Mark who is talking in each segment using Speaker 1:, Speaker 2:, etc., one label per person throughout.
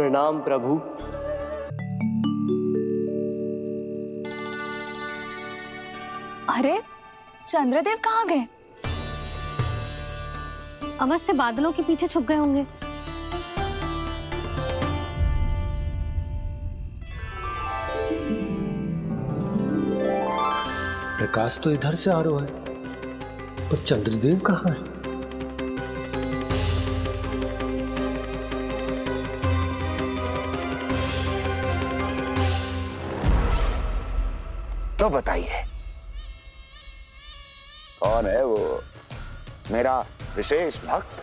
Speaker 1: प्रणाम प्रभु।
Speaker 2: अरे चंद्रदेव कहाँ गए?
Speaker 3: अवश्य बादलों के पीछे छुप गए होंगे।
Speaker 4: प्रकाश तो इधर से आ रहा है, पर चंद्रदेव कहाँ है?
Speaker 5: तो बताइए कौन है वो मेरा विशेष भक्त?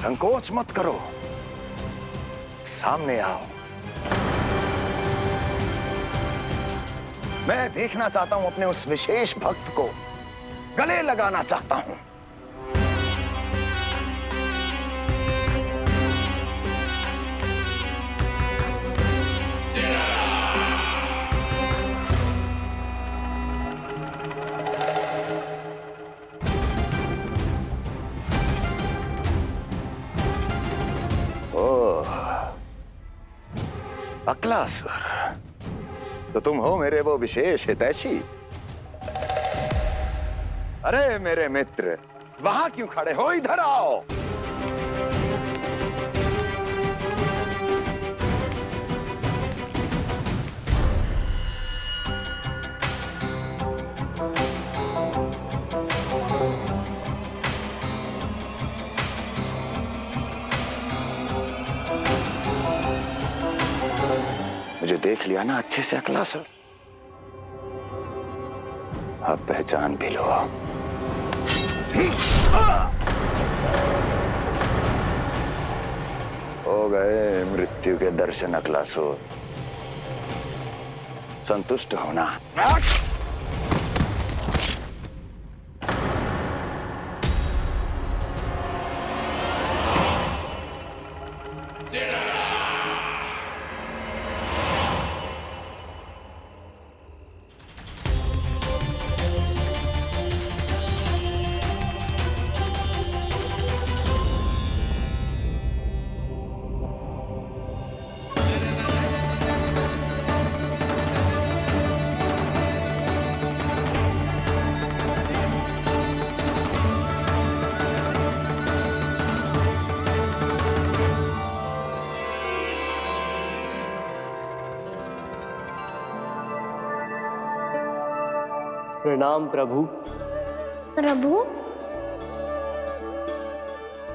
Speaker 5: संकोच मत करो, सामने आओ। मैं देखना चाहता हूं अपने उस विशेष भक्त को, गले लगाना चाहता हूं। अकलासुर, तो तुम हो मेरे वो विशेष हितैषी। अरे मेरे मित्र, वहां क्यों खड़े हो? इधर आओ। मुझे देख लिया ना अच्छे से अकलासुर? अब पहचान भी लो। हो गए मृत्यु के दर्शन अकलासुर, संतुष्ट होना।
Speaker 1: प्रणाम प्रभु।
Speaker 6: प्रभु,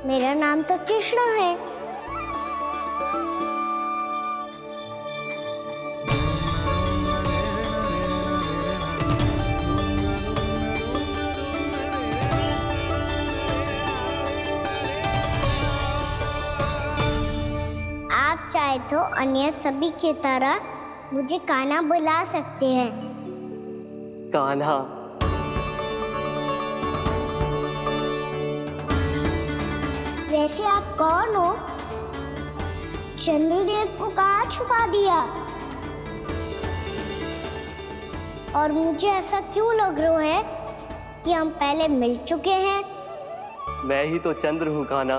Speaker 6: मेरा नाम तो कृष्ण है। आप चाहे तो अन्य सभी की तरह मुझे कान्हा बुला सकते हैं।
Speaker 1: कान्हा?
Speaker 6: वैसे आप कौन हो? चंद्रदेव को कहाँ छुपा दिया? और मुझे ऐसा क्यों लग रहा है कि हम पहले मिल चुके हैं?
Speaker 1: मैं ही तो चंद्र हूँ कान्हा,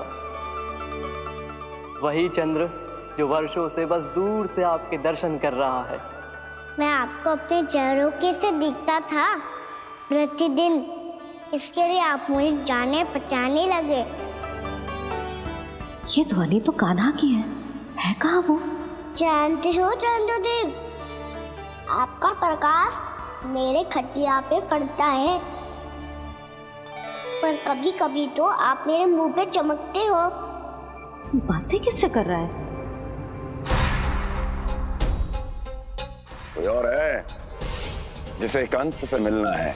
Speaker 1: वही चंद्र जो वर्षों से बस दूर से आपके दर्शन कर रहा है।
Speaker 6: मैं आपको अपने झरोखे से दिखता था प्रतिदिन, इसके लिए आप मुझे जाने पहचाने लगे।
Speaker 3: ये ध्वनि तो कान्हा की है कहाँ वो?
Speaker 6: जानते हो चंद्रदेव, आपका प्रकाश मेरे खटिया पे पड़ता है, पर कभी कभी तो आप मेरे मुंह पे चमकते हो।
Speaker 3: बातें किससे कर रहा है?
Speaker 5: कोई और है जिसे कंस से मिलना है?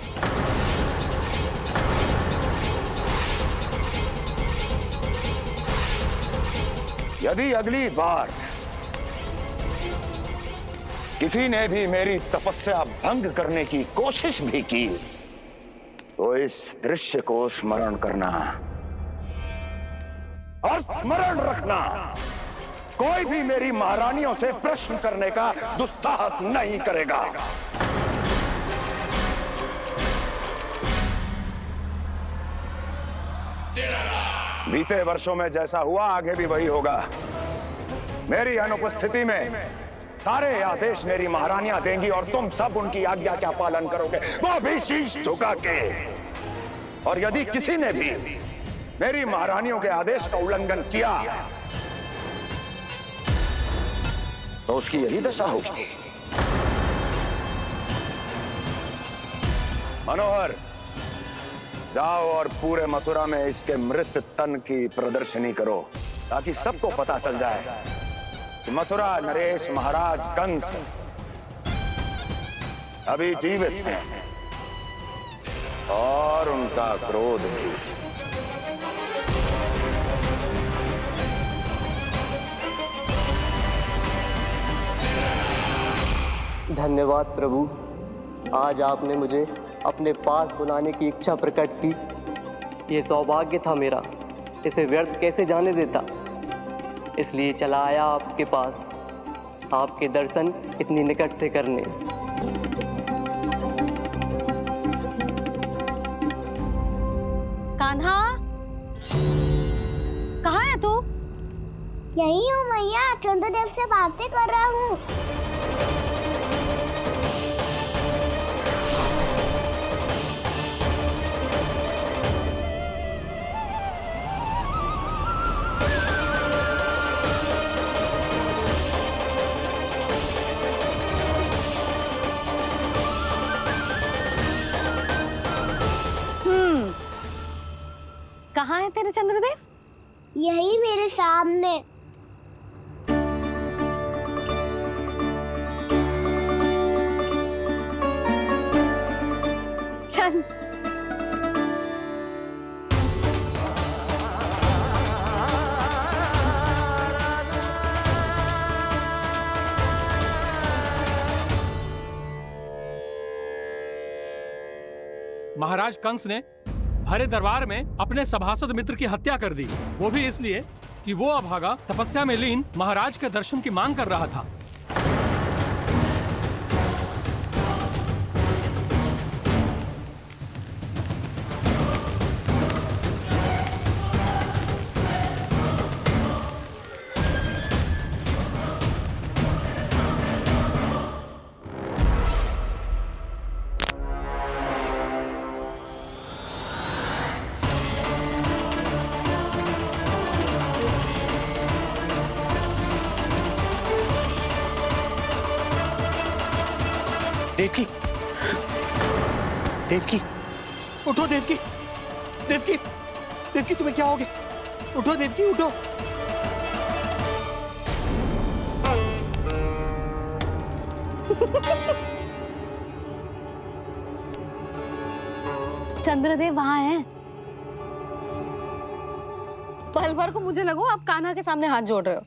Speaker 5: यदि अगली बार किसी ने भी मेरी तपस्या भंग करने की कोशिश भी की तो इस दृश्य को स्मरण करना और स्मरण रखना, कोई भी मेरी महारानियों से प्रश्न करने का दुस्साहस नहीं करेगा। बीते वर्षों में जैसा हुआ आगे भी वही होगा। मेरी अनुपस्थिति में सारे आदेश मेरी महारानियां देंगी और तुम सब उनकी आज्ञा का पालन करोगे, वो भी शीश झुका के। और यदि किसी ने भी मेरी महारानियों के आदेश का उल्लंघन किया तो उसकी यही दशा होगी। मनोहर, जाओ और पूरे मथुरा में इसके मृत तन की प्रदर्शनी करो ताकि सबको पता चल जाए कि मथुरा नरेश महाराज कंस अभी जीवित हैं और उनका क्रोध भी।
Speaker 1: धन्यवाद प्रभु, आज आपने मुझे अपने पास बुलाने की इच्छा प्रकट की। ये सौभाग्य था मेरा, इसे व्यर्थ कैसे जाने देता। इसलिए चला आया आपके पास, आपके दर्शन इतनी निकट से करने।
Speaker 3: कान्हा, कहाँ है तू?
Speaker 6: यही हूँ मैया, चंद्रदेव से बातें कर रहा हूँ।
Speaker 3: कहाँ है तेरे चंद्रदेव?
Speaker 6: यही मेरे सामने।
Speaker 3: चल।
Speaker 7: महाराज कंस ने भरे दरबार में अपने सभासद मित्र की हत्या कर दी, वो भी इसलिए कि वो अभागा तपस्या में लीन महाराज के दर्शन की मांग कर रहा था।
Speaker 8: देवकी, देवकी, उठो देवकी, देवकी, देवकी तुम्हें क्या हो गया? उठो देवकी, उठो।
Speaker 3: चंद्रदेव वहाँ हैं। पल भर को मुझे लगो आप कान्हा के सामने हाथ जोड़ रहे हो।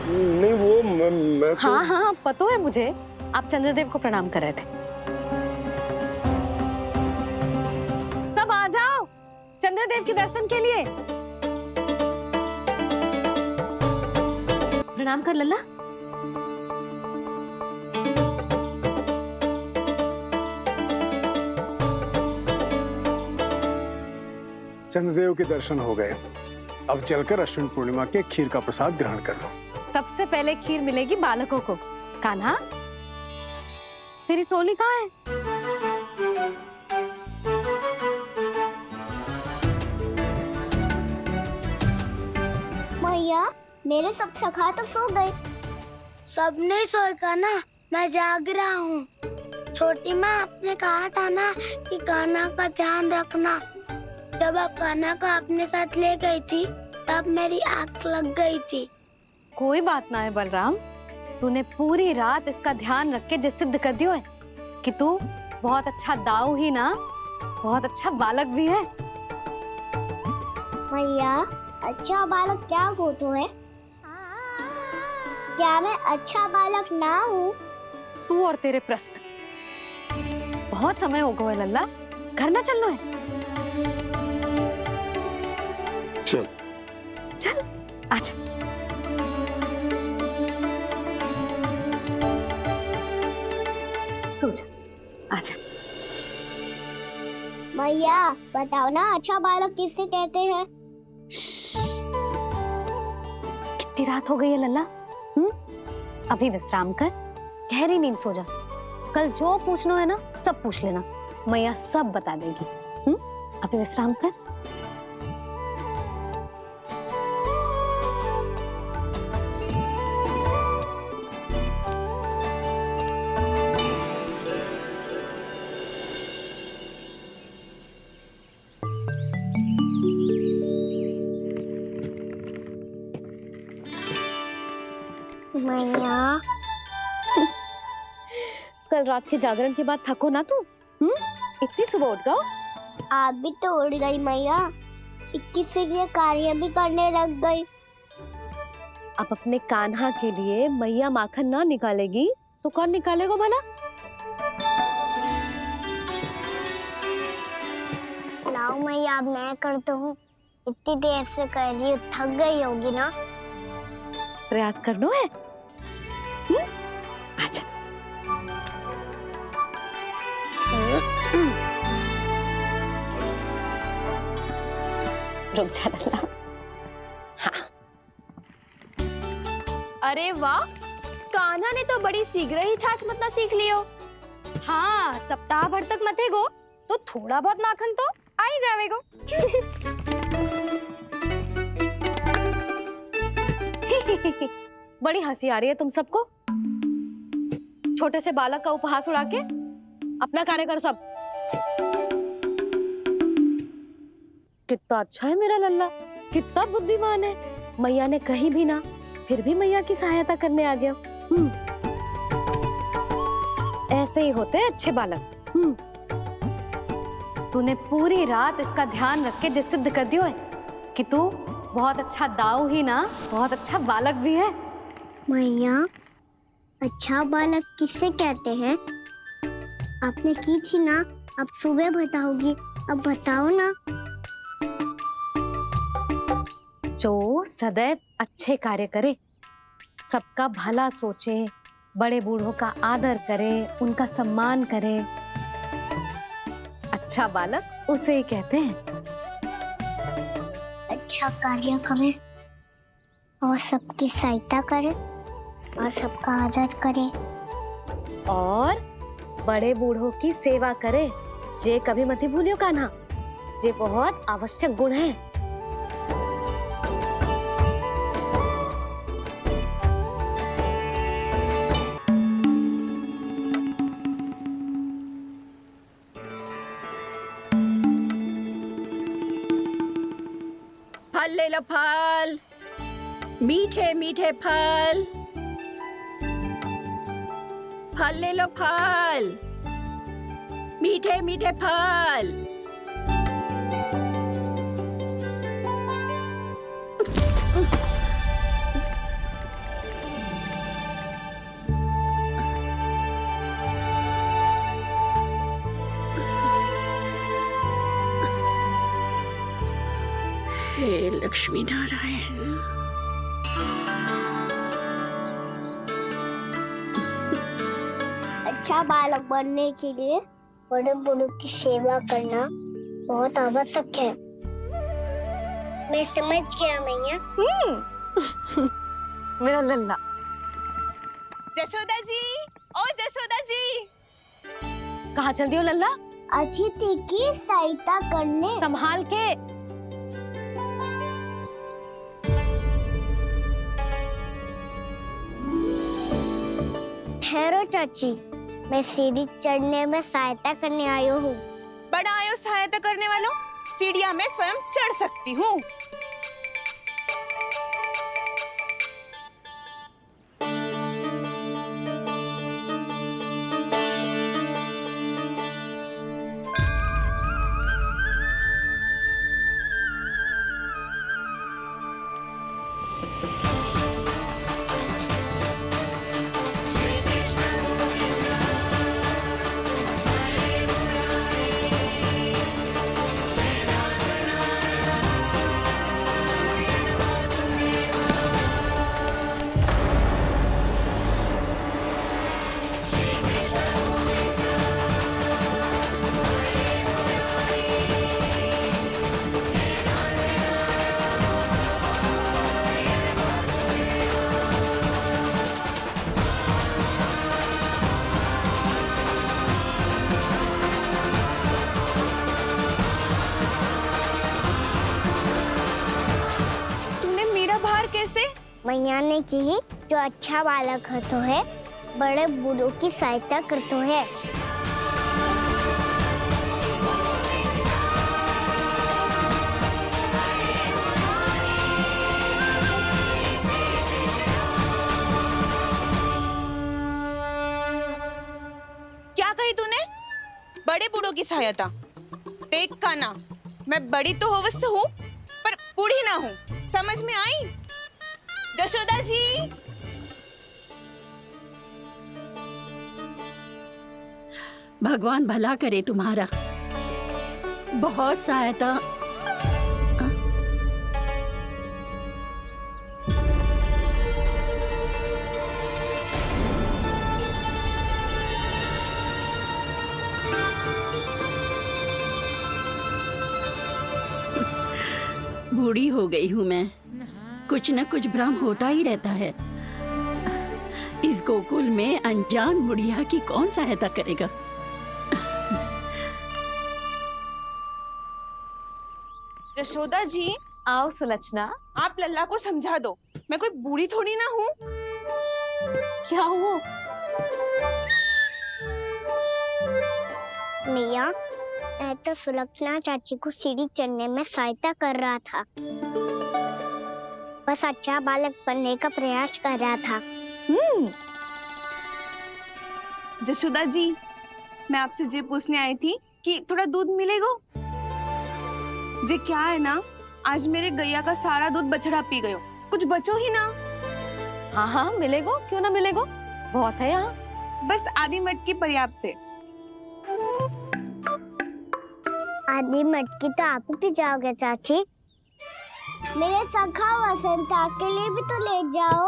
Speaker 5: नहीं वो मैं तो...
Speaker 3: हाँ हाँ पता है मुझे, आप चंद्रदेव को प्रणाम कर रहे थे। सब आ जाओ चंद्रदेव के दर्शन के लिए। प्रणाम कर लल्ला।
Speaker 9: चंद्रदेव के दर्शन हो गए, अब चलकर अश्विन पूर्णिमा के खीर का प्रसाद ग्रहण कर लो।
Speaker 3: सबसे पहले खीर मिलेगी बालकों को। कान्हा, तेरी टोली कहाँ है?
Speaker 6: मैया, मेरे सब सखा तो सो गए। सब नहीं सोए कान्हा, मैं जाग रहा हूँ। छोटी माँ, आपने कहा था ना कि कान्हा का ध्यान रखना। जब आप कान्हा को अपने साथ ले गई थी तब मेरी आंख लग गई थी।
Speaker 3: कोई बात ना है बलराम, तूने पूरी रात इसका ध्यान रख के जो सिद्ध कर दियो है कि तू बहुत अच्छा दाऊ ही ना, बहुत अच्छा बालक भी है।
Speaker 6: मैया, अच्छा बालक क्या फोटो है? क्या मैं अच्छा बालक ना हूँ?
Speaker 3: तू और तेरे प्रश्न। बहुत समय हो गया लल्ला, घर ना चलना है?
Speaker 8: चल
Speaker 3: चल आजा। सो जा, आजा।
Speaker 6: मैया बताओ ना, अच्छा बालक किसे कहते हैं?
Speaker 3: कितनी रात हो गई है लल्ला? अभी विश्राम कर, गहरी नींद सो जा। कल जो पूछना है ना सब पूछ लेना, मैया सब बता देगी। अभी विश्राम कर।
Speaker 6: मैया
Speaker 3: कल रात के जागरण के बाद थको ना तू? इतनी सुबह उठ गओ?
Speaker 6: आप भी तो उड़ गई मैया, 21 से ये कार्य भी करने लग गई।
Speaker 3: अब अपने कान्हा के लिए मैया माखन ना निकालेगी तो कौन निकालेगा भला?
Speaker 6: लाओ मैया, अब मैं करता हूँ। इतनी देर से कर रही हूँ, थक गई होगी ना?
Speaker 3: प्रयास करना है। आजा। रुक जा लल्ला। हाँ।
Speaker 2: अरे वाह, कान्हा ने तो बड़ी शीघ्र ही छाछ मतना सीख लियो।
Speaker 3: हाँ, सप्ताह भर तक मतेगो तो थोड़ा बहुत माखन तो आ ही जावेगो। बड़ी हंसी आ रही है तुम सबको। छोटे से बालक का उपहास उड़ा के अपना कार्य करो सब। कितना अच्छा है मेरा लल्ला, कितना बुद्धिमान है। मैया ने कही भी ना, फिर भी मैया की सहायता करने आ गया। ऐसे ही होते हैं अच्छे बालक। तूने पूरी रात इसका ध्यान रख के जो सिद्ध कर दियो है कि तू बहुत अच्छा दाऊ ही ना, बहुत अच्छा बालक भी है।
Speaker 6: मैया, अच्छा बालक किसे कहते हैं? आपने की थी ना, अब सुबह बताओगी, अब बताओ ना।
Speaker 3: जो सदैव अच्छे कार्य करे, सबका भला सोचे, बड़े बूढ़ों का आदर करे, उनका सम्मान करे, अच्छा बालक उसे ही कहते हैं।
Speaker 6: अच्छा कार्य करे और सबकी सहायता करे और सबका आदर करे
Speaker 3: और बड़े बूढ़ों की सेवा करे। जे कभी मत भूलियो कान्हा, जे बहुत आवश्यक गुण है।
Speaker 10: फल ले लो, फल, मीठे मीठे फल। फल ले लो, फल, मीठे मीठे फल। हे लक्ष्मी नारायण।
Speaker 6: अच्छा बालक बनने के लिए बड़े बूढ़ों की सेवा करना बहुत आवश्यक है। मैं समझ गया मैया।
Speaker 3: मेरा लल्ला।
Speaker 2: जशोदा जी, ओ जशोदा जी।
Speaker 3: कहाँ चल दियो लल्ला?
Speaker 6: अतिथि की सहायता करने।
Speaker 3: संभाल के।
Speaker 6: ठहरो चाची, मैं सीढ़ी चढ़ने में सहायता करने आई हूँ।
Speaker 2: बड़ा आयो सहायता करने वालों, सीढ़ियाँ मैं स्वयं चढ़ सकती हूँ।
Speaker 6: मैया ने की जो अच्छा बालक होतो है बड़े बूढ़ों की सहायता करतो है।
Speaker 2: क्या कही तूने? बड़े बूढ़ों की सहायता? देख काना, मैं बड़ी तो अवश्य हूँ पर बूढ़ी ना हूँ, समझ में आई? जशोदा जी,
Speaker 10: भगवान भला करे तुम्हारा। बहुत सहायता। बूढ़ी हो गई हूँ मैं, कुछ न कुछ भ्रम होता ही रहता है। इस गोकुल में अनजान बुढ़िया की कौन सहायता करेगा?
Speaker 2: जशोदा जी,
Speaker 3: आओ सुलक्षणा।
Speaker 2: आप लल्ला को समझा दो, मैं कोई बूढ़ी थोड़ी ना हूँ।
Speaker 3: क्या हुआ?
Speaker 6: मैया, मैं तो सुलक्षणा चाची को सीढ़ी चढ़ने में सहायता कर रहा था, बस अच्छा बालक बनने का प्रयास कर रहा था।
Speaker 2: जशोदा जी, मैं आपसे ये पूछने आई थी कि थोड़ा दूध मिलेगा? जे क्या है ना, आज मेरे गैया का सारा दूध बछड़ा पी गयो, कुछ बचो ही ना।
Speaker 3: हाँ हाँ मिलेगो, क्यों ना मिलेगो, बहुत है यहाँ।
Speaker 2: बस आधी मटकी पर्याप्त है।
Speaker 6: आधी मटकी तो आप ही पी जाओगे चाची। मेरे सखा वसंता के लिए भी तो ले जाओ।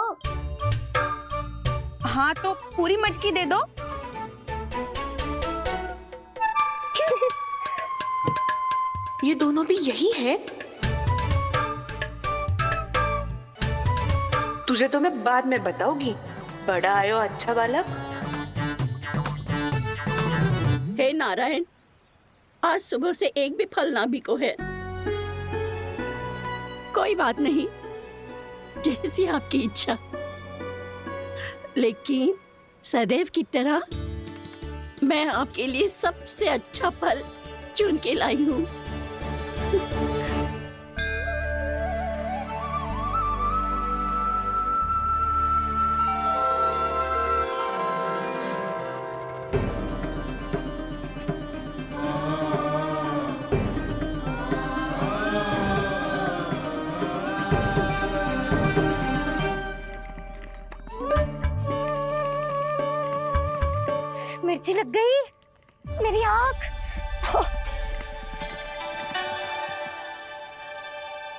Speaker 2: हाँ तो पूरी मटकी दे दो। ये दोनों भी यही है? तुझे तो मैं बाद में बताऊंगी। बड़ा आयो अच्छा बालक।
Speaker 10: हे नारायण, आज सुबह से एक भी फल ना बिको है। कोई बात नहीं, जैसी आपकी इच्छा, लेकिन सदैव की तरह मैं आपके लिए सबसे अच्छा फल चुन के लाई हूँ।
Speaker 6: मिर्ची लग गई मेरी आँख।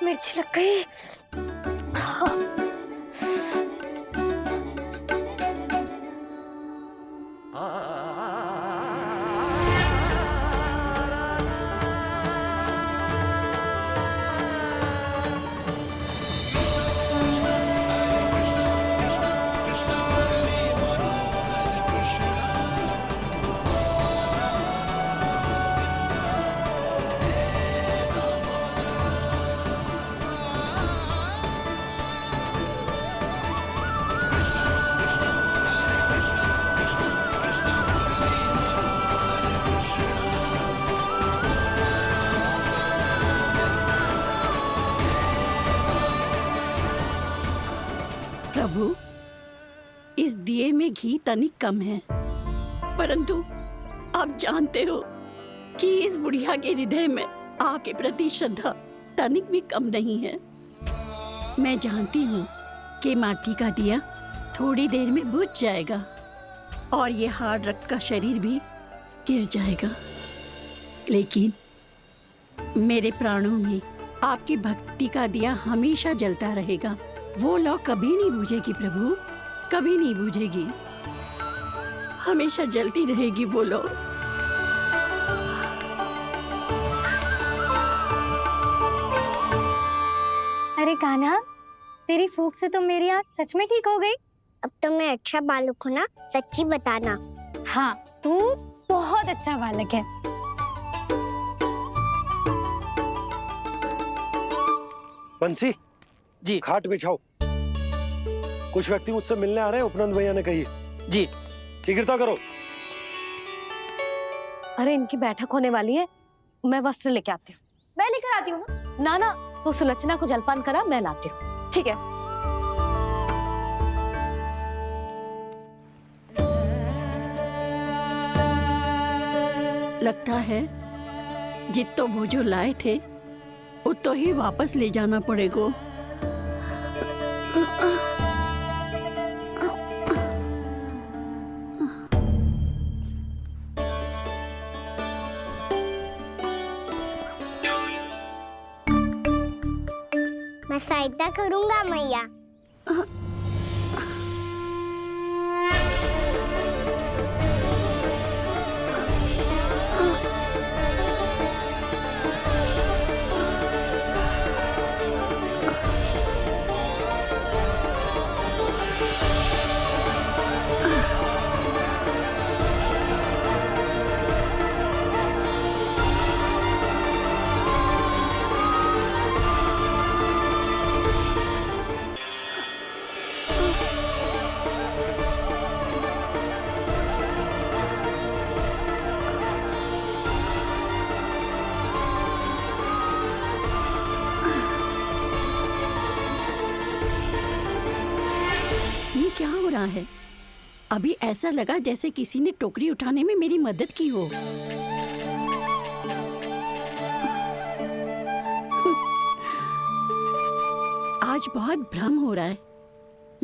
Speaker 6: मिर्ची लग गई।
Speaker 10: प्रभु, इस दिए में घी तनिक कम है, परंतु आप जानते हो कि इस बुढ़िया के हृदय में आपके प्रति श्रद्धा तनिक भी कम नहीं है। मैं जानती हूँ कि माटी का दिया थोड़ी देर में बुझ जाएगा और ये हार्ड रक्त का शरीर भी गिर जाएगा, लेकिन मेरे प्राणों में आपकी भक्ति का दिया हमेशा जलता रहेगा। वो लौ कभी नहीं बुझेगी प्रभु, कभी नहीं बुझेगी, हमेशा जलती रहेगी वो लौ।
Speaker 3: अरे कान्हा, तेरी फूंक से तो मेरी आँख सच में ठीक हो गई।
Speaker 6: अब तो मैं अच्छा बालक हूँ ना, सच्ची बताना।
Speaker 3: हाँ, तू बहुत अच्छा बालक है।
Speaker 8: बंसी
Speaker 7: जी।
Speaker 8: खाट बिछाओ।
Speaker 4: कुछ व्यक्ति मुझसे मिलने आ रहे हैं, उपनंद भैया ने कही।
Speaker 8: जी।
Speaker 4: शीघ्रता करो।
Speaker 3: अरे इनकी बैठक होने वाली है, मैं वस्त्र लेके आती हूँ।
Speaker 2: मैं लेकर आती हूँ ना।
Speaker 3: ना तो सुलक्षणा को जलपान करा, मैं लाती हूँ।
Speaker 2: ठीक है।
Speaker 10: लगता है जितो वो जो लाए थे उतो ही वापस ले जाना पड़ेगा।
Speaker 6: मैं सहायता करूंगा मैया।
Speaker 10: ये क्या हो रहा है? अभी ऐसा लगा जैसे किसी ने टोकरी उठाने में मेरी मदद की हो। आज बहुत भ्रम हो रहा है।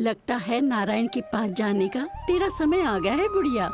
Speaker 10: लगता है नारायण के पास जाने का तेरा समय आ गया है बुढ़िया।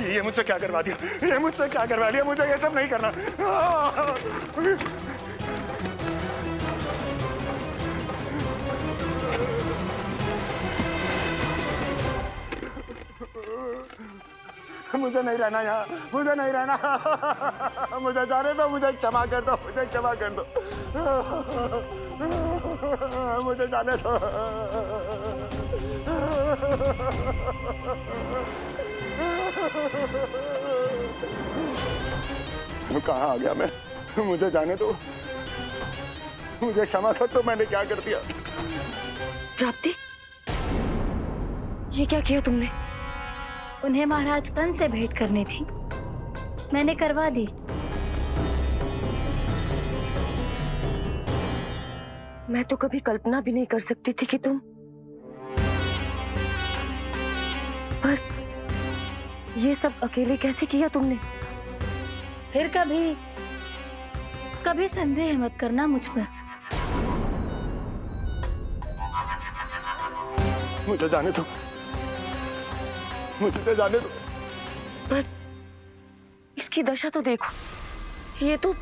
Speaker 5: ये मुझसे क्या करवा दिया, ये मुझसे क्या करवा लिया, मुझे ये सब नहीं करना। मुझे नहीं रहना यहाँ, मुझे नहीं रहना, मुझे जाने दो, मुझे क्षमा कर दो, मुझे क्षमा कर दो, मुझे जाने दो। कहाँ आ गया मैं? मुझे जाने दो, मुझे क्षमा कर दो, मैंने क्या कर दिया?
Speaker 2: प्राप्ति, ये क्या किया तुमने?
Speaker 6: उन्हें महाराज कंस से भेंट करनी थी, मैंने करवा दी।
Speaker 2: मैं तो कभी कल्पना भी नहीं कर सकती थी कि तुम, पर ये सब अकेले कैसे किया तुमने?
Speaker 6: फिर कभी संदेह मत करना मुझ पर।
Speaker 5: मुझे जाने दो, मुझे जाने दो।
Speaker 2: पर इसकी दशा तो देखो, ये तो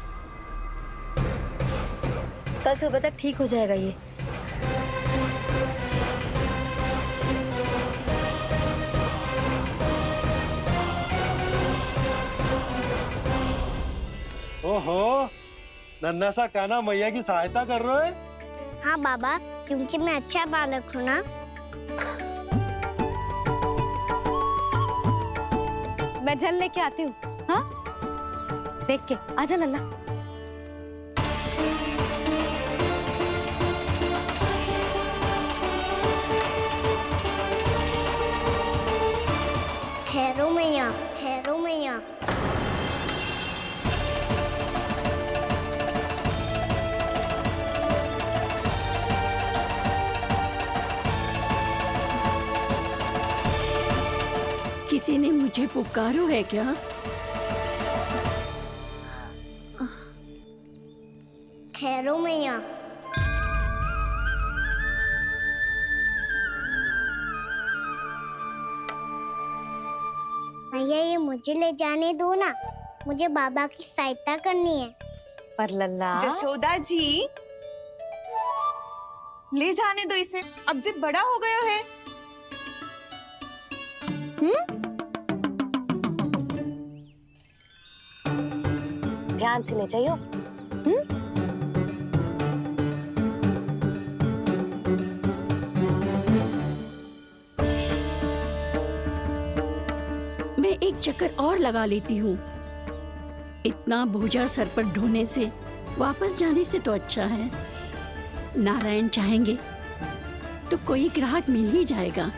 Speaker 6: कल सुबह तक ठीक हो जाएगा ये।
Speaker 4: ओहो, नन्हा सा कान्हा मैया की सहायता कर रहे है?
Speaker 6: हाँ बाबा, क्योंकि मैं अच्छा बालक हूँ ना।
Speaker 3: मैं जल लेके आती हूँ। हाँ, देख के आजा लल्ला।
Speaker 6: ठहरो मैया, ठहरो मैया।
Speaker 10: किसी ने मुझे पुकारो है क्या?
Speaker 6: ठहरो मैया। मैया, ये मुझे ले जाने दो ना। मुझे बाबा की सहायता करनी है।
Speaker 3: पर लल्ला,
Speaker 2: जशोदा जी, ले जाने दो इसे, अब जब बड़ा हो गया है।
Speaker 3: ध्यान से ले जाइयो।
Speaker 10: मैं एक चक्कर और लगा लेती हूँ। इतना बोझा सर पर ढोने से वापस जाने से तो अच्छा है। नारायण चाहेंगे तो कोई ग्राहक मिल ही जाएगा।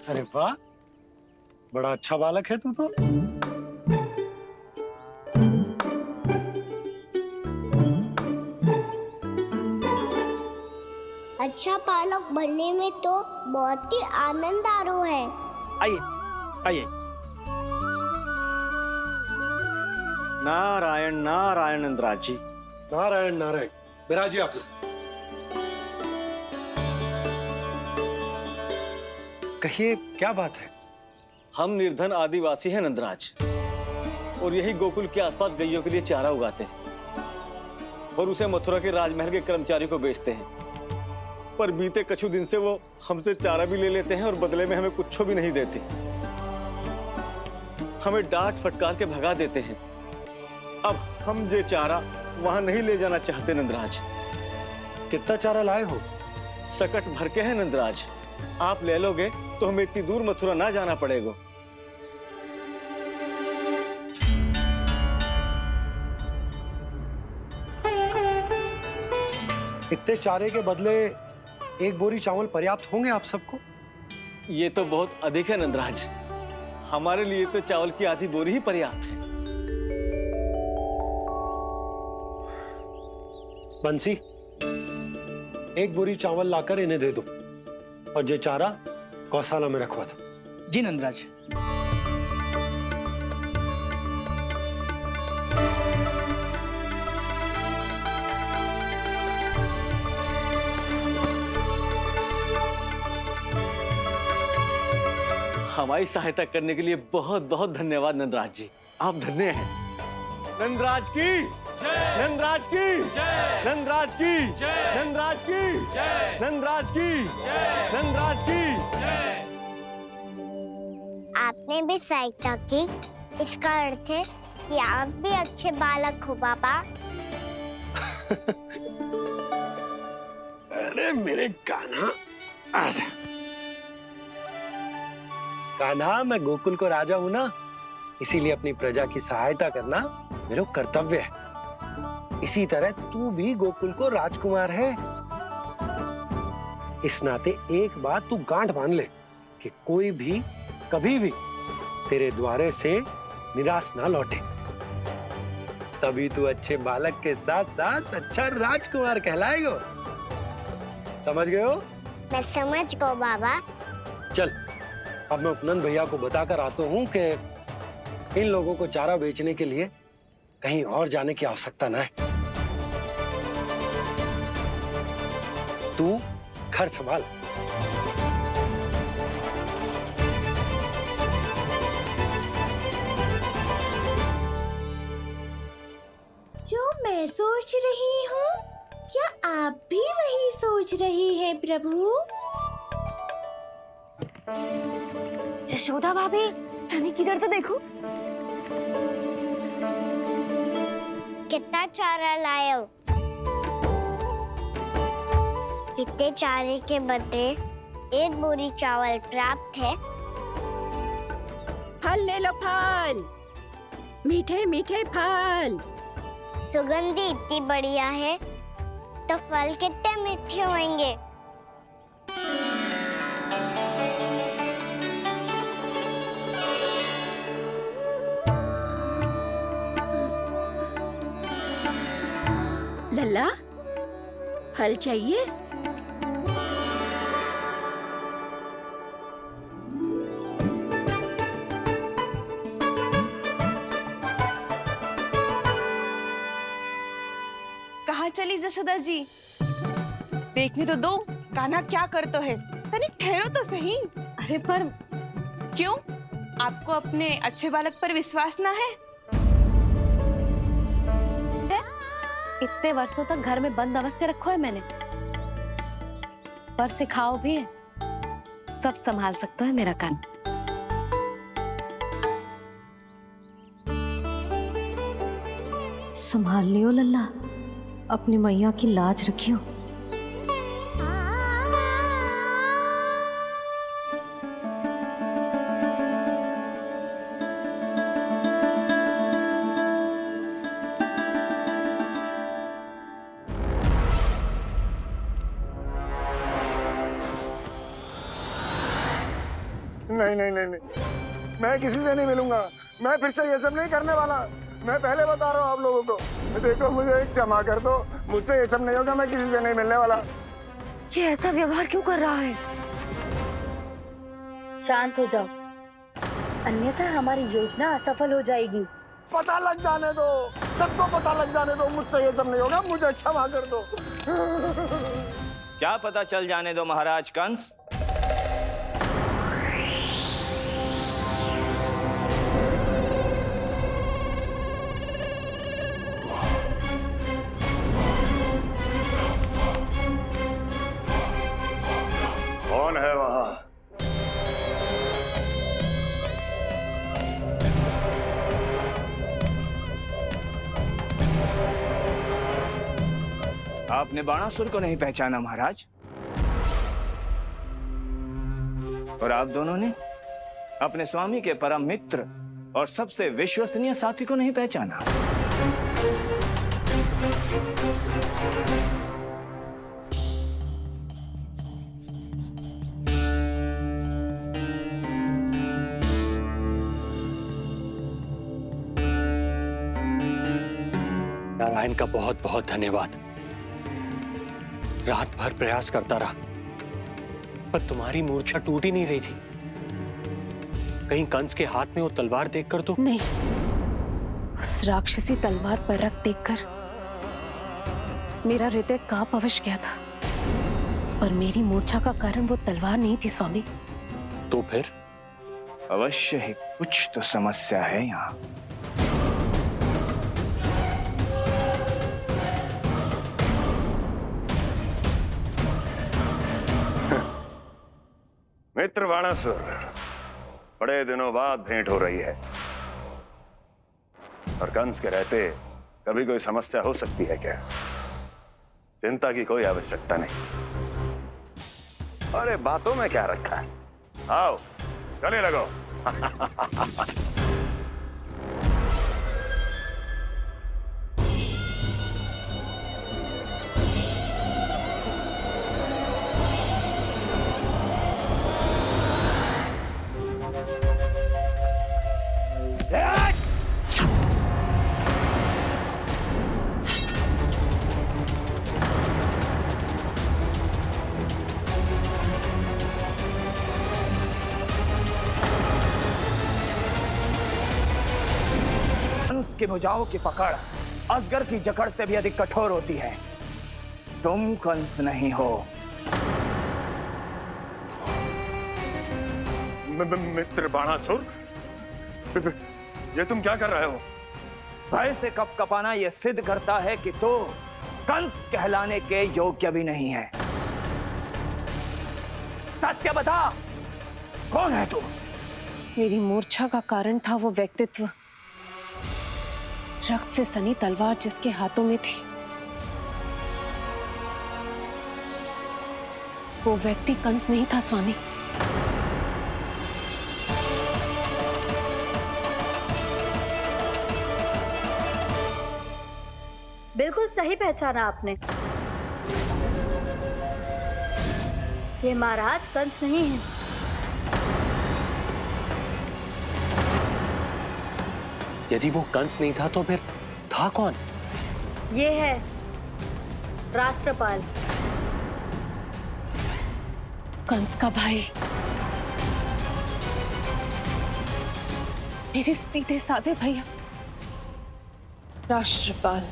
Speaker 4: अरे वाह, बड़ा अच्छा बालक है तू तो।
Speaker 6: अच्छा पालक बनने में तो बहुत ही आनंद आ रहा है।
Speaker 8: आइए आइए। नारायण नारायण नंदराज जी।
Speaker 4: नारायण नारायण, बिराजिए आप। कहिए क्या बात है?
Speaker 8: हम निर्धन आदिवासी हैं नंदराज, और यही गोकुल के आसपास गैयों के लिए चारा उगाते हैं और उसे मथुरा के राजमहल के कर्मचारी को बेचते हैं। पर बीते कुछ दिन से वो हमसे चारा भी ले लेते हैं और बदले में हमें कुछ भी नहीं देते। हमें डांट फटकार के भगा देते हैं। अब हम ये चारा वहां नहीं ले जाना चाहते नंदराज।
Speaker 4: कितना चारा लाए हो?
Speaker 8: सकट भर के है नंदराज। आप ले लोगे तो हमें इतनी दूर मथुरा ना जाना पड़ेगा।
Speaker 4: इतने चारे के बदले एक बोरी चावल पर्याप्त होंगे आप सबको?
Speaker 8: ये तो बहुत अधिक है नंदराज। हमारे लिए तो चावल की आधी बोरी ही पर्याप्त है।
Speaker 4: बंसी, एक बोरी चावल लाकर इन्हें दे दो और ये चारा गौशाला में रखवा दो।
Speaker 11: जी नंदराज।
Speaker 8: हमारी सहायता करने के लिए बहुत बहुत धन्यवाद नंदराज जी। आप धन्य हैं। नंदराज की जय, नंदराज की जय, नंदराज की जय, नंदराज की जय, नंदराज की जय, नंदराज की जय।
Speaker 6: आपने भी सहायता की, इसका अर्थ है कि आप भी अच्छे बालक हो पापा।
Speaker 4: अरे मेरे कान्हा, आजा। कान्हा, मैं गोकुल को राजा हूं ना, इसीलिए अपनी प्रजा की सहायता करना मेरा कर्तव्य है। इसी तरह तू भी गोकुल को राजकुमार है। इस नाते एक बात तू गांठ बांध ले कि कोई भी कभी भी तेरे द्वारे से निराश ना लौटे। तभी तू अच्छे बालक के साथ साथ अच्छा राजकुमार कहलाएगा। समझ गए हो?
Speaker 6: मैं समझ गई बाबा।
Speaker 4: चल, अब मैं उपनंद भैया को बताकर आता हूँ कि इन लोगों को चारा बेचने के लिए कहीं और जाने की आवश्यकता न है। तू घर संभाल।
Speaker 12: जो मैं सोच रही हूँ, क्या आप भी वही सोच रही हैं प्रभु?
Speaker 3: जशोदा भाभी, तनिक इधर तो देखो।
Speaker 6: कितना चारा लाए हो? कितने चारे के बदले एक बोरी चावल प्राप्त है।
Speaker 10: फल ले लो, फल, मीठे मीठे फल।
Speaker 6: सुगंधी इतनी बढ़िया है तो फल कितने मीठे होंगे।
Speaker 10: लल्ला, फल चाहिए?
Speaker 2: चली जशोदा जी। देखने तो दो कान्हा क्या करते है। तनिक ठहरो तो सही।
Speaker 3: अरे पर
Speaker 2: क्यों? आपको अपने अच्छे बालक पर विश्वास ना है?
Speaker 3: इतने वर्षों तक घर में बंद अवश्य रखो है मैंने, पर सिखाओ भी है, सब संभाल सकता है मेरा कान। संभाल लियो लल्ला, अपनी मैया की लाज रखियो।
Speaker 5: नहीं नहीं नहीं नहीं, मैं किसी से नहीं मिलूंगा। मैं फिर से ये सब नहीं करने वाला। मैं पहले बता रहा हूँ आप लोगों को। देखो मुझे एक क्षमा कर दो, मुझसे ये सब नहीं होगा। मैं किसी से नहीं मिलने वाला।
Speaker 3: ये ऐसा व्यवहार क्यों कर रहा है?
Speaker 12: शांत हो जाओ, अन्यथा हमारी योजना असफल हो जाएगी।
Speaker 5: पता लग जाने दो, सबको पता लग जाने दो। मुझसे ये सब नहीं होगा, मुझे क्षमा कर दो।
Speaker 11: क्या पता चल जाने दो महाराज कंस?
Speaker 5: कौन है वहां?
Speaker 11: आपने बाणासुर को नहीं पहचाना महाराज, और आप दोनों ने अपने स्वामी के परम मित्र और सबसे विश्वसनीय साथी को नहीं पहचाना।
Speaker 1: नारायण का बहुत बहुत धन्यवाद। रात भर प्रयास करता रहा, पर तुम्हारी मूर्छा टूट ही नहीं रही थी। कहीं कंस के हाथ में वो तलवार देखकर तो
Speaker 13: नहीं, उस राक्षसी तलवार पर रख देखकर मेरा हृदय कांप अवश्य गया था, पर मेरी मूर्छा का कारण वो तलवार नहीं थी स्वामी।
Speaker 1: तो फिर?
Speaker 11: अवश्य ही कुछ तो समस्या है यहाँ।
Speaker 5: मित्र बाणासुर, बड़े दिनों बाद भेंट हो रही है, और कंस के रहते कभी कोई समस्या हो सकती है क्या? चिंता की कोई आवश्यकता नहीं। अरे बातों में क्या रखा है? आओ गले लगो।
Speaker 11: की भुजाओं की पकड़ अजगर की जकड़ से भी अधिक कठोर होती है। तुम कंस नहीं हो।
Speaker 5: मित्र बाणासुर, ये तुम क्या कर रहे हो?
Speaker 11: भय से कपकपाना यह सिद्ध करता है कि तो कंस कहलाने के योग्य भी नहीं है। सत्य बता, कौन है तू?
Speaker 13: मेरी मूर्छा का कारण था वो व्यक्तित्व, रक्त से सनी तलवार जिसके हाथों में थी। वो व्यक्ति कंस नहीं था स्वामी।
Speaker 12: बिल्कुल सही पहचाना आपने। ये महाराज कंस नहीं है।
Speaker 1: यदि वो कंस नहीं था तो फिर था कौन?
Speaker 12: ये है राष्ट्रपाल,
Speaker 13: कंस का भाई, मेरे सीधे साधे भैया राष्ट्रपाल।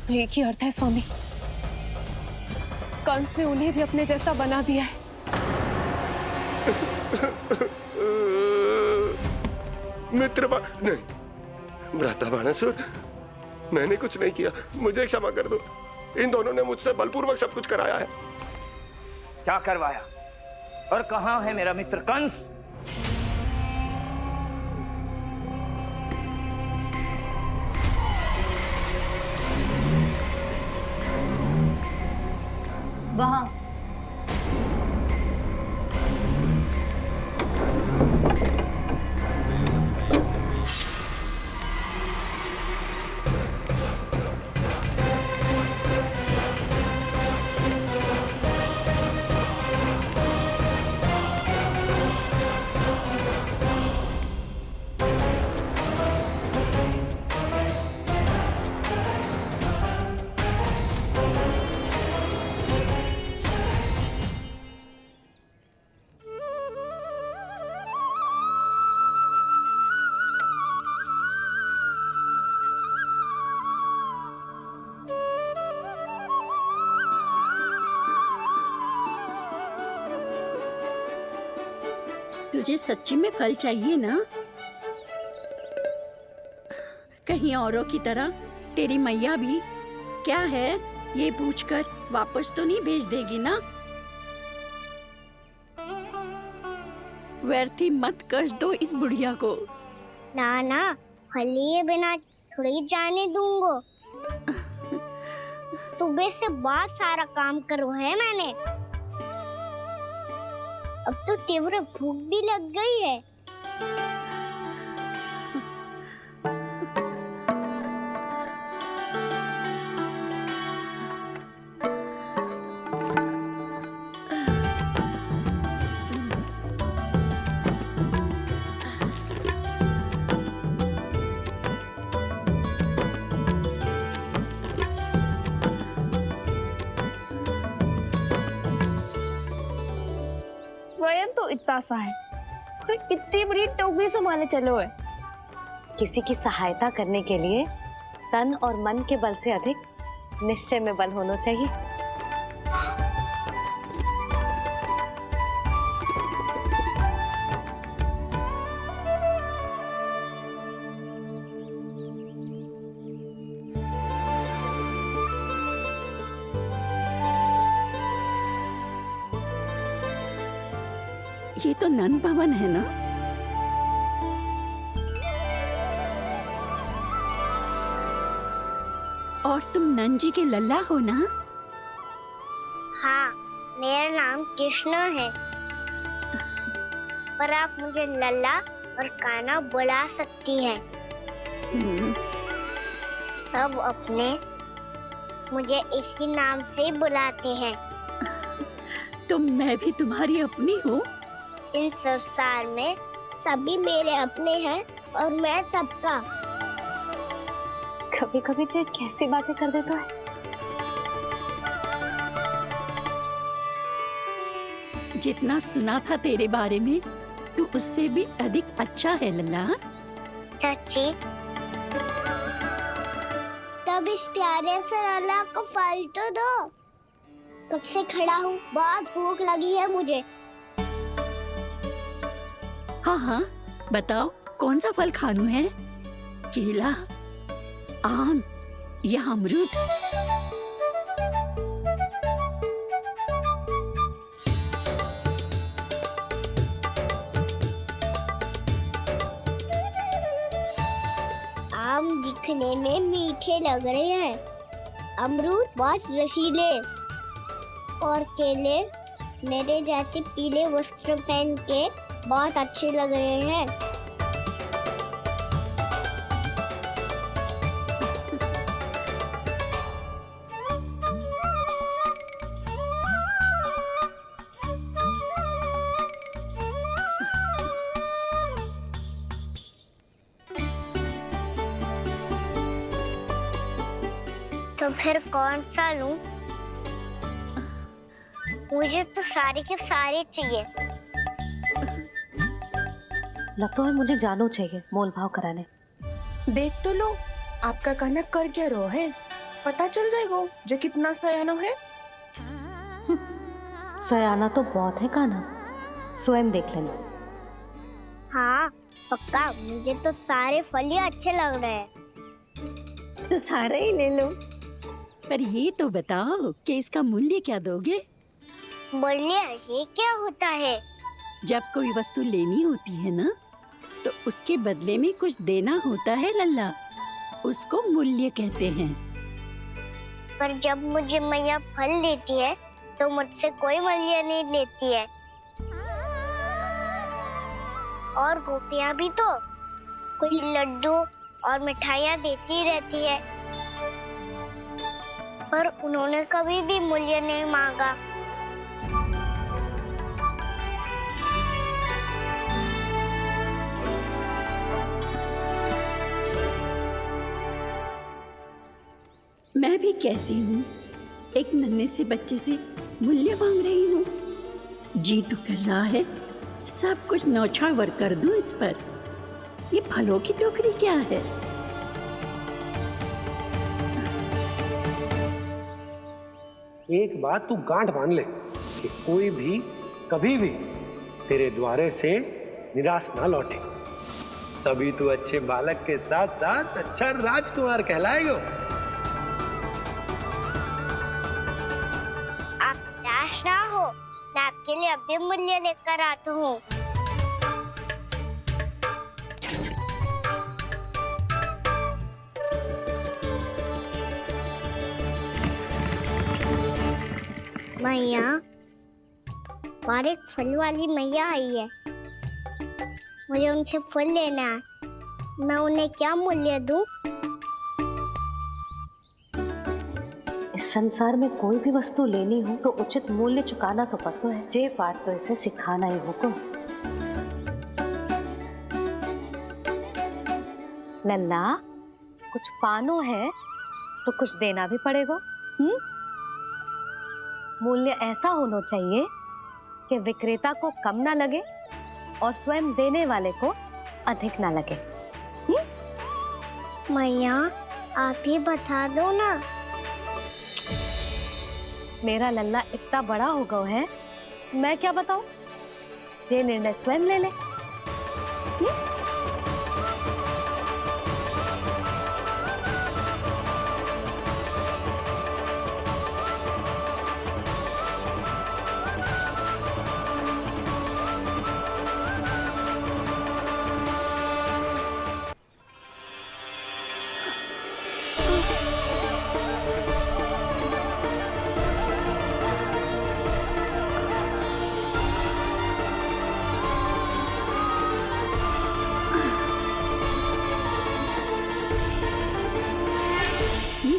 Speaker 13: तो एक ही अर्थ है स्वामी, कंस ने उन्हें भी अपने जैसा बना दिया है।
Speaker 14: नहीं, भ्राता बाणासुर, मैंने कुछ नहीं किया, मुझे क्षमा कर दो। इन दोनों ने मुझसे बलपूर्वक सब कुछ कराया है।
Speaker 11: क्या करवाया और कहाँ है मेरा मित्र कंस?
Speaker 3: वहां।
Speaker 10: तुझे सच्ची में फल चाहिए ना? कहीं औरों की तरह तेरी मैया भी क्या है ये पूछकर वापस तो नहीं भेज देगी ना? व्यर्थ ही मत कष्ट दो इस बुढ़िया को।
Speaker 6: ना ना, फल लिए बिना थोड़ी जाने दूंगो। सुबह से बहुत सारा काम करो है मैंने। अब तो तीव्र भूख भी लग गई है।
Speaker 2: स्वयं तो इतना सा है, फिर कितनी बड़ी टोकरी संभाले चलो है।
Speaker 3: किसी की सहायता करने के लिए तन और मन के बल से अधिक निश्चय में बल होना चाहिए।
Speaker 10: ये तो नन भवन है ना? और तुम नन जी के लल्ला हो ना?
Speaker 6: हाँ, मेरा नाम कृष्ण है, पर आप मुझे लल्ला और कान्हा बुला सकती हैं। सब अपने मुझे इसी नाम से बुलाते हैं।
Speaker 10: तो मैं भी तुम्हारी अपनी हूँ।
Speaker 6: इन संसार में सभी मेरे अपने हैं और मैं सबका।
Speaker 3: कभी कभी जो कैसी बातें कर देता है।
Speaker 10: जितना सुना था तेरे बारे में, तू उससे भी अधिक अच्छा है लल्ला।
Speaker 6: सच्ची? तब इस प्यारे से लल्ला को फल तो दो। कब से खड़ा हूँ, बहुत भूख लगी है मुझे।
Speaker 10: हाँ हाँ, बताओ कौन सा फल खानू है? केला, आम या अमरूद?
Speaker 6: आम दिखने में मीठे लग रहे हैं, अमरूद बहुत रसीले और केले मेरे जैसे पीले वस्त्र पहन के बहुत अच्छे लग रहे हैं। तो फिर कौन सा लूं? मुझे तो सारे के सारे चाहिए।
Speaker 3: लगता है मुझे जानू चाहिए मोल भाव कराने।
Speaker 2: देख तो लो, आपका कहना कर क्या रहो है। पता चल जाएगा जे कितना सयानो है।
Speaker 3: सयाना तो बहुत है कान्हा, स्वयं देख लेना।
Speaker 6: हाँ पक्का, मुझे तो सारे फल ही अच्छे लग रहे हैं।
Speaker 10: तो सारा ही ले लो, पर ये तो बताओ कि इसका मूल्य क्या दोगे?
Speaker 6: मूल्य ये क्या होता है?
Speaker 10: जब कोई वस्तु लेनी होती है ना, तो उसके बदले में कुछ देना होता है लल्ला, उसको मूल्य कहते हैं।
Speaker 6: पर जब मुझे मैया फल देती है तो मुझसे कोई मूल्य नहीं लेती है। और गोपियां भी तो कोई लड्डू और मिठाइयाँ देती रहती है, पर उन्होंने कभी भी मूल्य नहीं मांगा।
Speaker 10: मैं भी कैसी हूँ, एक नन्हे से बच्चे से मूल्य मांग रही हूँ। जी तो कर रहा है सब कुछ न्यौछावर कर दूं इस पर। ये फलों की टोकरी क्या है?
Speaker 4: एक बात तू गांठ बांध ले कि कोई भी कभी भी तेरे द्वारे से निराश ना लौटे, तभी तू अच्छे बालक के साथ साथ अच्छा राजकुमार कहलाएगा।
Speaker 6: आप निराश ना हो, मैं आपके लिए अभी मूल्य लेकर आता हूँ। मैया, और एक फल वाली मैया आई है, मुझे उनसे फल लेना है। मैं उन्हें क्या मूल्य दूं?
Speaker 3: इस संसार में कोई भी वस्तु लेनी हो तो उचित मूल्य चुकाना तो पड़ता है। जे पाठ तो इसे सिखाना ही होगा। लल्ला, कुछ पानो है तो कुछ देना भी पड़ेगा। मूल्य ऐसा होना चाहिए कि विक्रेता को कम ना लगे और स्वयं देने वाले को अधिक ना लगे।
Speaker 6: मैया, आप ही बता दो ना।
Speaker 3: मेरा लल्ला इतना बड़ा हो गया है, मैं क्या बताऊं? जे निर्णय स्वयं ले ले।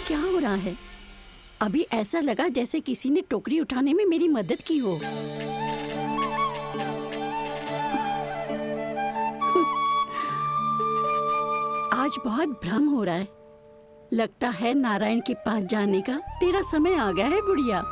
Speaker 10: क्या हो रहा है? अभी ऐसा लगा जैसे किसी ने टोकरी उठाने में मेरी मदद की हो। आज बहुत भ्रम हो रहा है। लगता है नारायण के पास जाने का तेरा समय आ गया है बुढ़िया।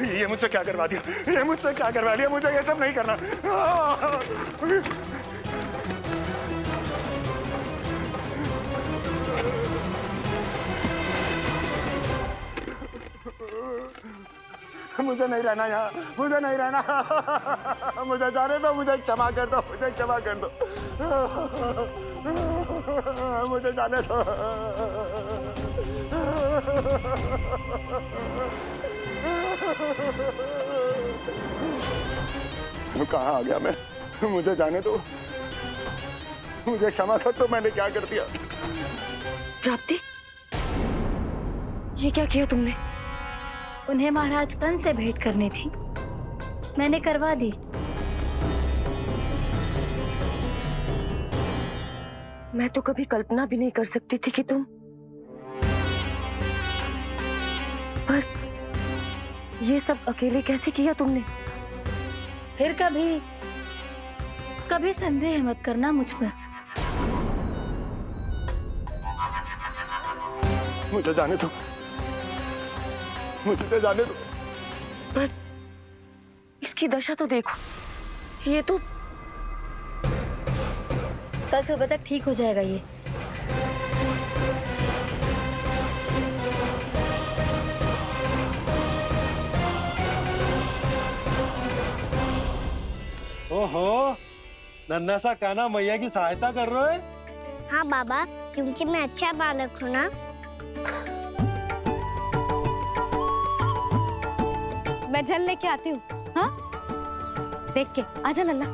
Speaker 5: ये मुझसे क्या करवा दिया? ये मुझसे क्या करवा लिया? मुझे ये सब नहीं करना। मुझे नहीं रहना यहाँ, मुझे नहीं रहना। मुझे जाने दो, मुझे क्षमा कर दो, मुझे क्षमा कर दो, मुझे जाने दो। कहाँ आ गया मैं? मुझे जाने दो, मुझे क्षमा कर दो। मैंने क्या कर दिया?
Speaker 13: प्राप्ति, ये क्या किया तुमने?
Speaker 3: उन्हें महाराज कंस से भेंट करनी थी, मैंने करवा दी।
Speaker 15: मैं तो कभी कल्पना भी नहीं कर सकती थी कि तुम, पर ये सब अकेले कैसे किया तुमने?
Speaker 6: फिर कभी संदेह मत करना मुझ पर।
Speaker 14: मुझे जाने दो, मुझे जाने दो।
Speaker 15: पर इसकी दशा तो देखो, ये तो
Speaker 6: कल सुबह तक ठीक हो जाएगा ये।
Speaker 4: ओहो, नन्हा सा कान्हा मैया की सहायता कर रहे है?
Speaker 6: हाँ बाबा, क्योंकि मैं अच्छा बालक हूँ ना।
Speaker 3: मैं जल लेके आती हूँ। हाँ, देख के आजा लल्ला।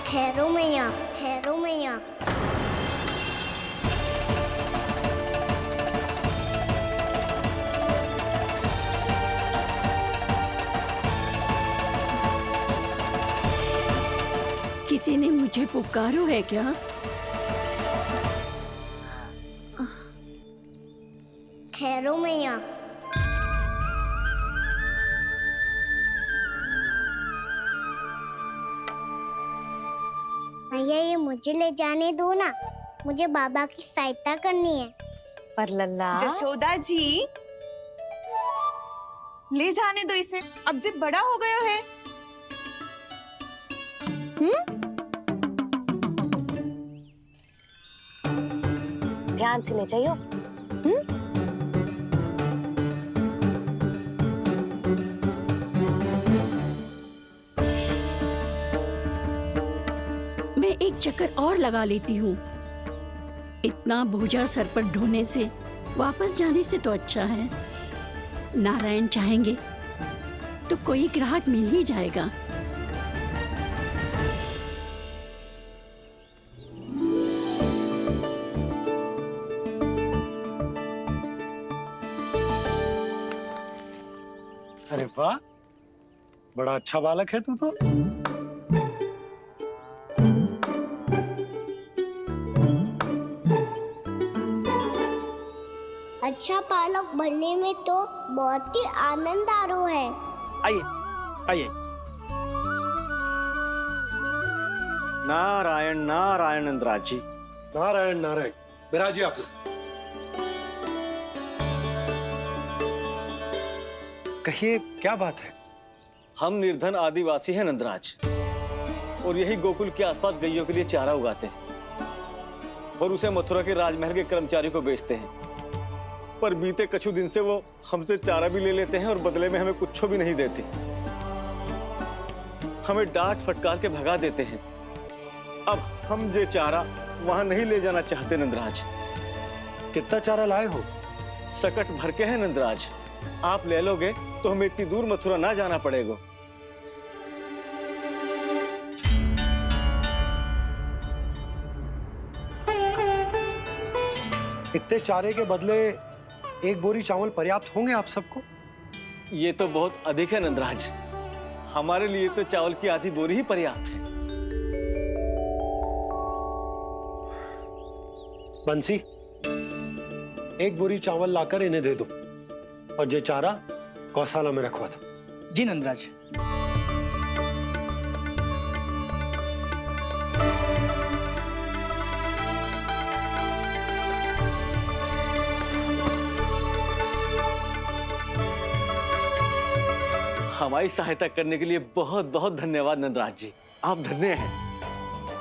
Speaker 6: ठहरो मैया, ठहरो मैया।
Speaker 10: किसी ने मुझे पुकारो है क्या?
Speaker 6: ठहरो मैया। मैया, ये मुझे ले जाने दो ना, मुझे बाबा की सहायता करनी है।
Speaker 3: पर लल्ला।
Speaker 2: जशोदा जी, ले जाने दो इसे, अब जब बड़ा हो गया है।
Speaker 3: ध्यान से ले जाइयो।
Speaker 10: मैं एक चक्कर और लगा लेती हूँ। इतना बोझा सर पर ढोने से वापस जाने से तो अच्छा है। नारायण चाहेंगे तो कोई ग्राहक मिल ही जाएगा।
Speaker 4: अरे वाह, बड़ा अच्छा बालक है तू तो।
Speaker 6: अच्छा बालक बनने में तो बहुत ही आनंद आ रहा है।
Speaker 11: आइए आइए।
Speaker 8: नारायण नारायण नंदराज जी।
Speaker 4: नारायण नारायण। बिराजिए आप। कहिए, क्या बात है?
Speaker 8: हम निर्धन आदिवासी हैं नंदराज, और यही गोकुल के आसपास गैयों के लिए चारा उगाते हैं और उसे मथुरा के राजमहल के कर्मचारियों को बेचते हैं। पर बीते कुछ दिन से वो हमसे चारा भी ले लेते हैं और बदले में हमें कुछ भी नहीं देते। हमें डांट फटकार के भगा देते हैं। अब हम ये चारा वहां नहीं ले जाना चाहते नंदराज।
Speaker 4: कितना चारा लाए हो?
Speaker 8: सकट भर के है नंदराज। आप ले लोगे तो हमें इतनी दूर मथुरा ना जाना पड़ेगा।
Speaker 4: इतने चारे के बदले एक बोरी चावल पर्याप्त होंगे आप सबको?
Speaker 8: ये तो बहुत अधिक है नंदराज। हमारे लिए तो चावल की आधी बोरी ही पर्याप्त है।
Speaker 4: बंसी, एक बोरी चावल लाकर इन्हें दे दो और ये चारा गौशाला में रखवा दो।
Speaker 11: जी नंदराज।
Speaker 8: हमारी सहायता करने के लिए बहुत बहुत धन्यवाद नंदराज जी। आप धन्य हैं।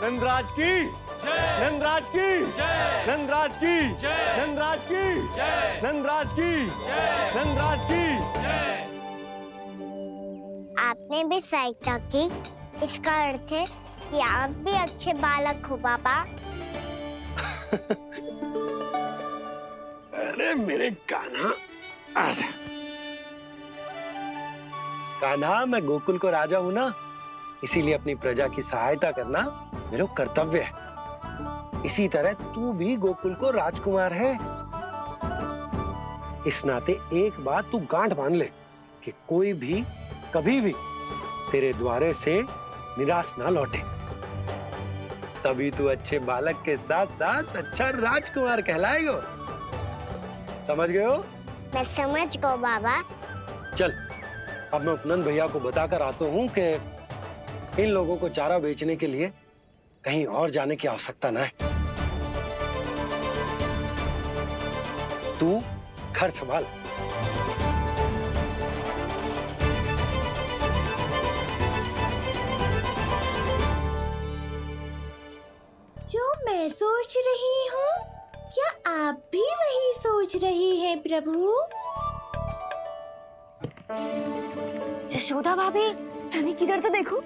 Speaker 8: नंदराज की जय, नंदराज की जय, नंदराज की जय, नंदराज की जय, नंदराज की जय, नंदराज की जय।
Speaker 6: आपने भी सहायता की, इसका अर्थ है कि आप भी अच्छे बालक हो बाबा।
Speaker 4: अरे मेरे कान्हा, आजा। कान्हा, मैं गोकुल को राजा हूं ना, इसीलिए अपनी प्रजा की सहायता करना मेरा कर्तव्य है। इसी तरह तू भी गोकुल को राजकुमार है, इस नाते एक बात तू गांठ बांध ले कि कोई भी कभी भी तेरे द्वारे से निराश ना लौटे। तभी तू अच्छे बालक के साथ साथ अच्छा राजकुमार कहलाएगा। समझ गए हो?
Speaker 6: मैं समझ गया बाबा।
Speaker 4: चल अब मैं उपनंद भैया को बताकर आता हूँ कि इन लोगों को चारा बेचने के लिए कहीं और जाने की आवश्यकता ना है। तू घर संभाल।
Speaker 12: जो मैं सोच रही हूँ, क्या आप भी वही सोच रही हैं प्रभु?
Speaker 3: जशोदा भाभी, तनिक इधर तो देखो।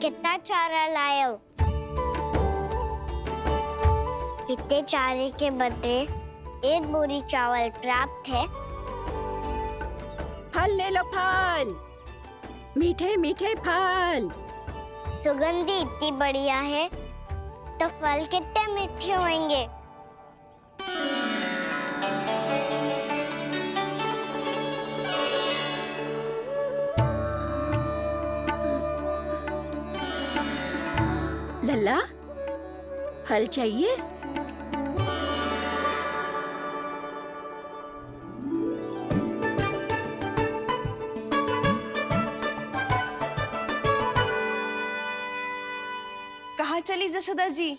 Speaker 6: कितना चारा लाए हो? कितने चारे के बदले 1 बोरी चावल प्राप्त है।
Speaker 10: फल ले लो, फल, मीठे मीठे फल।
Speaker 6: सुगंधी इतनी बढ़िया है तो फल कितने मीठे होंगे।
Speaker 10: लल्ला, फल चाहिए?
Speaker 2: कहाँ चली जशोदा जी?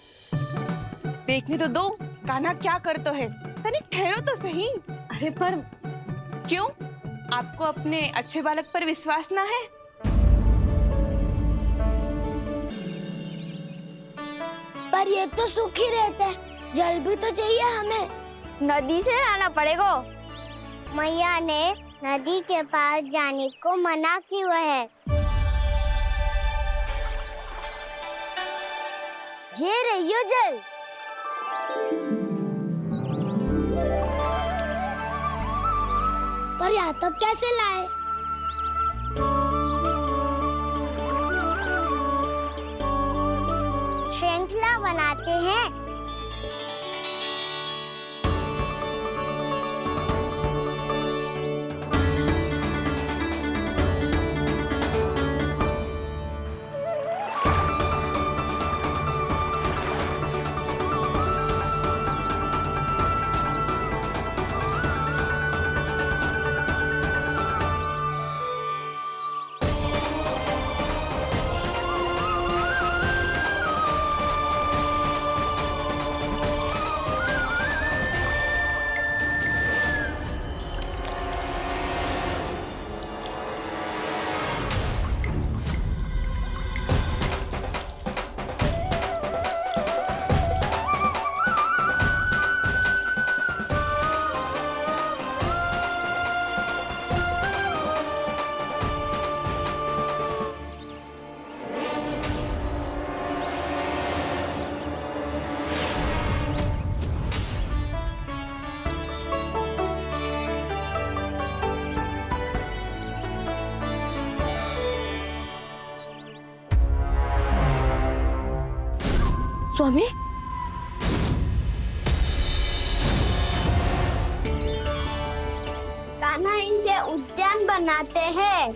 Speaker 2: देखने तो दो कान्हा क्या करते है। तनिक ठहरो तो सही।
Speaker 3: अरे पर
Speaker 2: क्यों? आपको अपने अच्छे बालक पर विश्वास ना है?
Speaker 6: पर ये तो सूखी रहते हैं, जल भी तो चाहिए हमें। नदी से लाना पड़ेगा। मैया ने नदी के पास जाने को मना किया है। ये रहियो जल। पर यहाँ तक कैसे लाए? श्रृंखला बनाते हैं।
Speaker 15: स्वामी,
Speaker 6: कान्हा इनसे उद्यान बनाते हैं।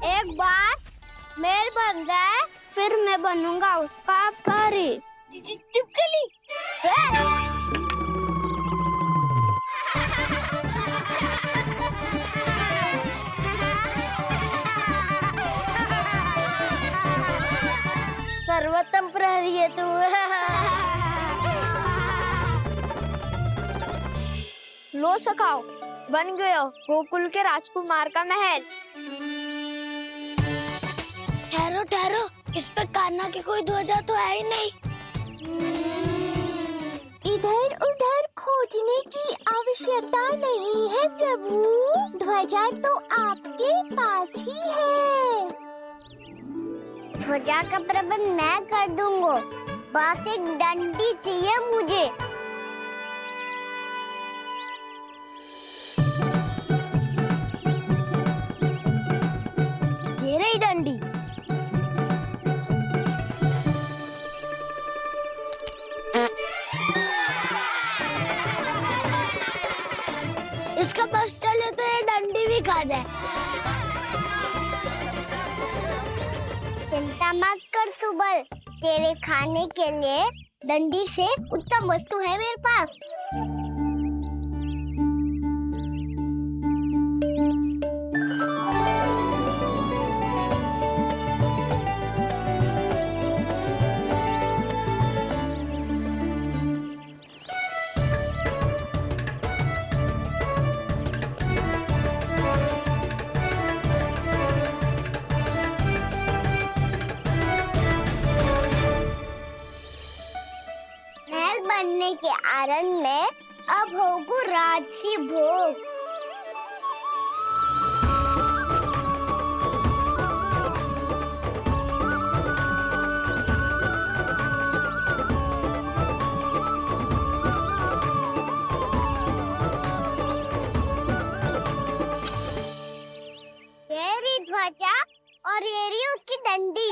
Speaker 6: एक बार मेल बन जाए फिर मैं बनूंगा उसका परी। चुपकली। सर्वोत्तम प्रहरी है तू। लो सखाओ, बन गयो गोकुल के राजकुमार का महल। ठहरो ठहरो, इस पे कान्हा की कोई ध्वजा तो है ही नहीं। इधर उधर खोजने की आवश्यकता नहीं है प्रभु, ध्वजा तो आपके पास ही है। ध्वजा का प्रबंध मैं कर दूंगा। बस एक डंडी चाहिए मुझे। ये रही डंडी। इसका बस चले तो ये डंडी भी खा जाए। चिंता मत कर सुबल, तेरे खाने के लिए डंडी से उत्तम वस्तु है मेरे पास। बनने के आरण में अब होगू राजसी भोग। ये रही ध्वजा और ये रही उसकी डंडी।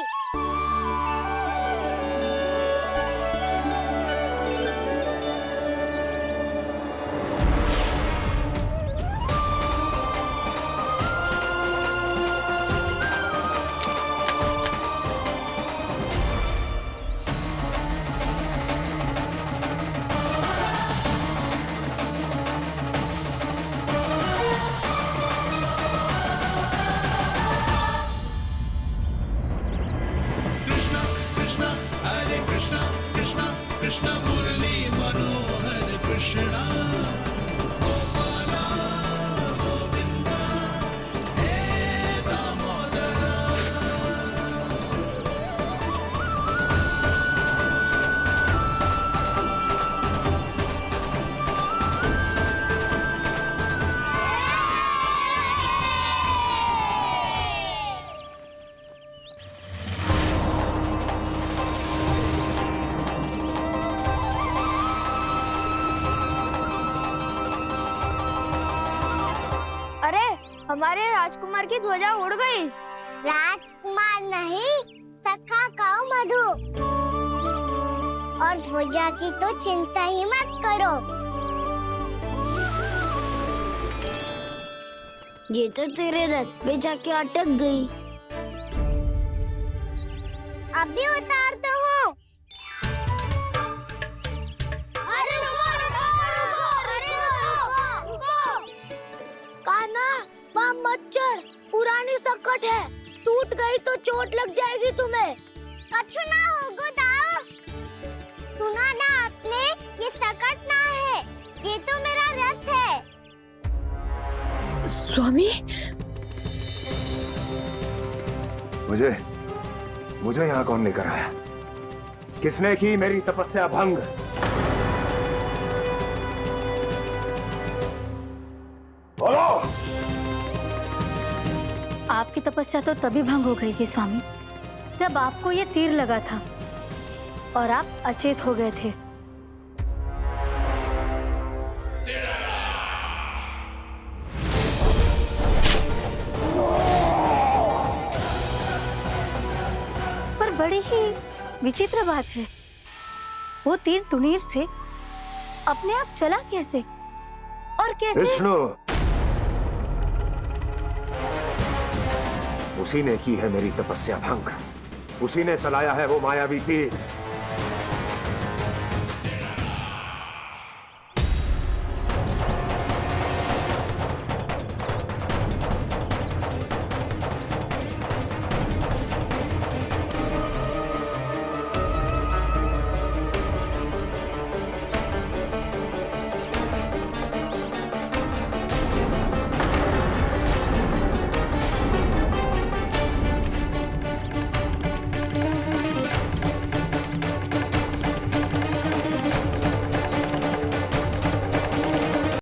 Speaker 6: हमारे राजकुमार की ध्वजा उड़ गई। राजकुमार नहीं, सखा कहो मधु। और ध्वजा की तो चिंता ही मत करो। ये तो तेरे रथ पे जाके अटक गई। अभी उतारता हूँ। कान्हा, वहाँ मत चढ़, पुरानी सकट है, टूट गई तो चोट लग जाएगी तुम्हें। कछु ना होगा दाऊ। सुना ना आपने, ये सकट ना है, ये तो मेरा रथ है।
Speaker 13: स्वामी,
Speaker 5: मुझे यहाँ कौन लेकर आया? किसने की मेरी तपस्या भंग? बोलो।
Speaker 3: आपकी तपस्या तो तभी भंग हो गई थी स्वामी, जब आपको ये तीर लगा था और आप अचेत हो गए थे। पर बड़ी ही विचित्र बात है, वो तीर तुनीर से अपने आप चला कैसे और कैसे?
Speaker 5: विष्णु, उसी ने की है मेरी तपस्या भंग, उसी ने चलाया है वो मायावी तीर।